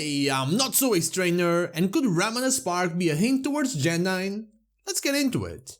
Hey, I'm not so ace trainer, and could Ramanas Park be a hint towards Gen 9? Let's get into it.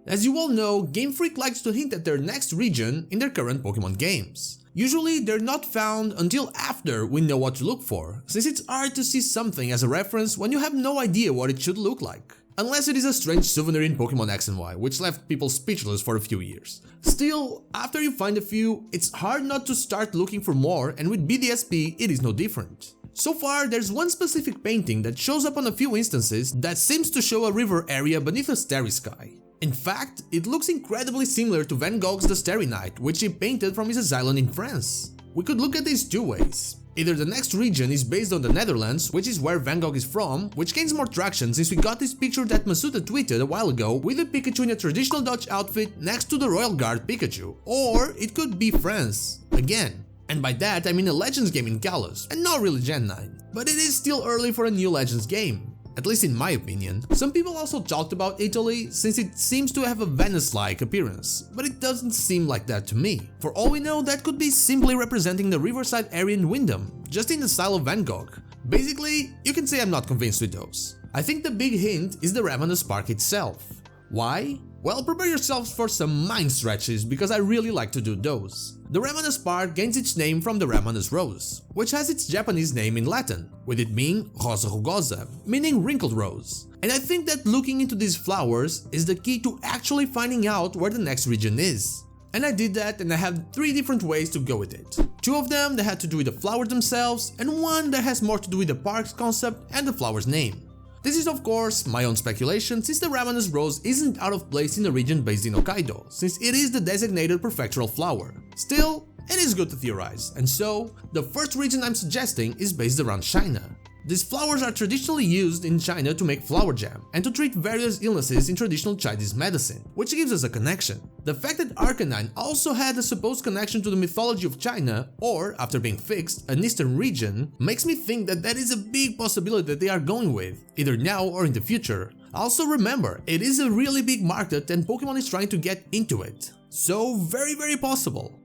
As you all know, Game Freak likes to hint at their next region in their current Pokémon games. Usually they're not found until after we know what to look for, since it's hard to see something as a reference when you have no idea what it should look like. Unless it is a strange souvenir in Pokémon X and Y, which left people speechless for a few years. Still, after you find a few, it's hard not to start looking for more, and with BDSP it is no different. So far, there's one specific painting that shows up on a few instances that seems to show a river area beneath a starry sky. In fact, it looks incredibly similar to Van Gogh's The Starry Night, which he painted from his island in France. We could look at this two ways. Either the next region is based on the Netherlands, which is where Van Gogh is from, which gains more traction since we got this picture that Masuda tweeted a while ago with a Pikachu in a traditional Dutch outfit next to the Royal Guard Pikachu. Or it could be France, again. And by that I mean a Legends game in Kalos, and not really Gen 9. But it is still early for a new Legends game, at least in my opinion. Some people also talked about Italy, since it seems to have a Venice-like appearance, but it doesn't seem like that to me. For all we know, that could be simply representing the riverside area in Wyndham, just in the style of Van Gogh. Basically, you can say I'm not convinced with those. I think the big hint is the Ramanas Park itself. Why? Well, prepare yourselves for some mind stretches, because I really like to do those. The Ramanas Park gains its name from the Ramanas rose, which has its Japanese name in Latin, with it being rosa rugosa, meaning wrinkled rose. And I think that looking into these flowers is the key to actually finding out where the next region is. And I did that, and I have 3 different ways to go with it. 2 of them that had to do with the flowers themselves, and 1 that has more to do with the park's concept and the flower's name. This is of course my own speculation, since the Ramanas rose isn't out of place in a region based in Hokkaido, since it is the designated prefectural flower. Still, it is good to theorize, and so, the first region I'm suggesting is based around China. These flowers are traditionally used in China to make flower jam and to treat various illnesses in traditional Chinese medicine, which gives us a connection. The fact that Arcanine also had a supposed connection to the mythology of China, or, after being fixed, an eastern region, makes me think that that is a big possibility that they are going with, either now or in the future. Also remember, it is a really big market and Pokemon is trying to get into it. So very possible.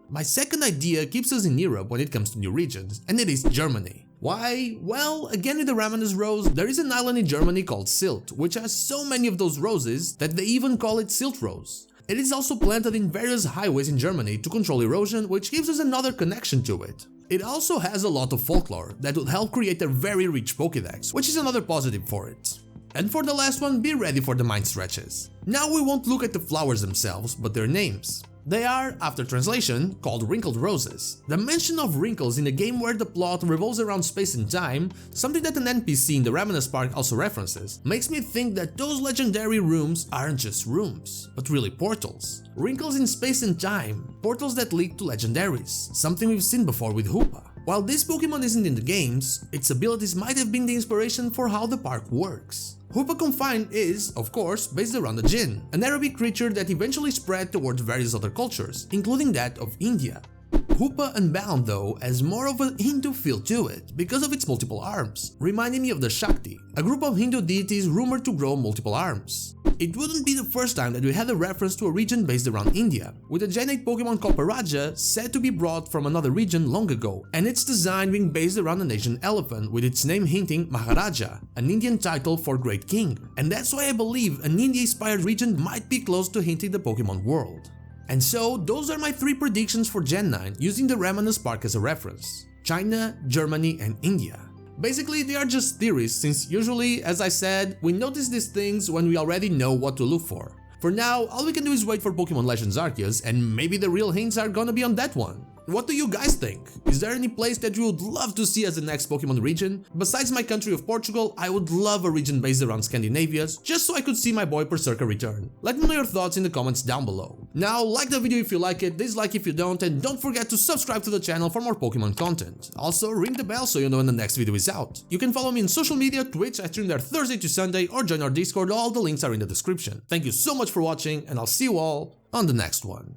My second idea keeps us in Europe when it comes to new regions, and it is Germany. Why? Well, again with the Ramanas rose, there is an island in Germany called Sylt, which has so many of those roses that they even call it Sylt Rose. It is also planted in various highways in Germany to control erosion, which gives us another connection to it. It also has a lot of folklore that would help create a very rich Pokédex, which is another positive for it. And for the last one, be ready for the mind stretches. Now we won't look at the flowers themselves, but their names. They are, after translation, called wrinkled roses. The mention of wrinkles in a game where the plot revolves around space and time, something that an NPC in the Ramanas Park also references, makes me think that those legendary rooms aren't just rooms, but really portals. Wrinkles in space and time, portals that lead to legendaries, something we've seen before with Hoopa. While this Pokemon isn't in the games, its abilities might have been the inspiration for how the park works. Hoopa Confined is, of course, based around a Jinn, an Arabic creature that eventually spread towards various other cultures, including that of India. Hoopa Unbound, though, has more of a Hindu feel to it because of its multiple arms, reminding me of the Shakti, a group of Hindu deities rumored to grow multiple arms. It wouldn't be the first time that we had a reference to a region based around India, with a Gen 8 Pokemon called Paraja said to be brought from another region long ago, and its design being based around an Asian elephant, with its name hinting Maharaja, an Indian title for Great King. And that's why I believe an India-inspired region might be close to hinting the Pokemon world. And so, those are my 3 predictions for Gen 9 using the Ramanas Park as a reference: China, Germany, and India. Basically, they are just theories, since usually, as I said, we notice these things when we already know what to look for. For now, all we can do is wait for Pokemon Legends Arceus, and maybe the real hints are gonna be on that one. What do you guys think? Is there any place that you would love to see as the next Pokemon region? Besides my country of Portugal, I would love a region based around Scandinavia, just so I could see my boy Berserker return. Let me know your thoughts in the comments down below. Now, like the video if you like it, dislike if you don't, and don't forget to subscribe to the channel for more Pokemon content. Also, ring the bell so you know when the next video is out. You can follow me on social media, Twitch, I stream there Thursday to Sunday, or join our Discord, all the links are in the description. Thank you so much for watching, and I'll see you all on the next one.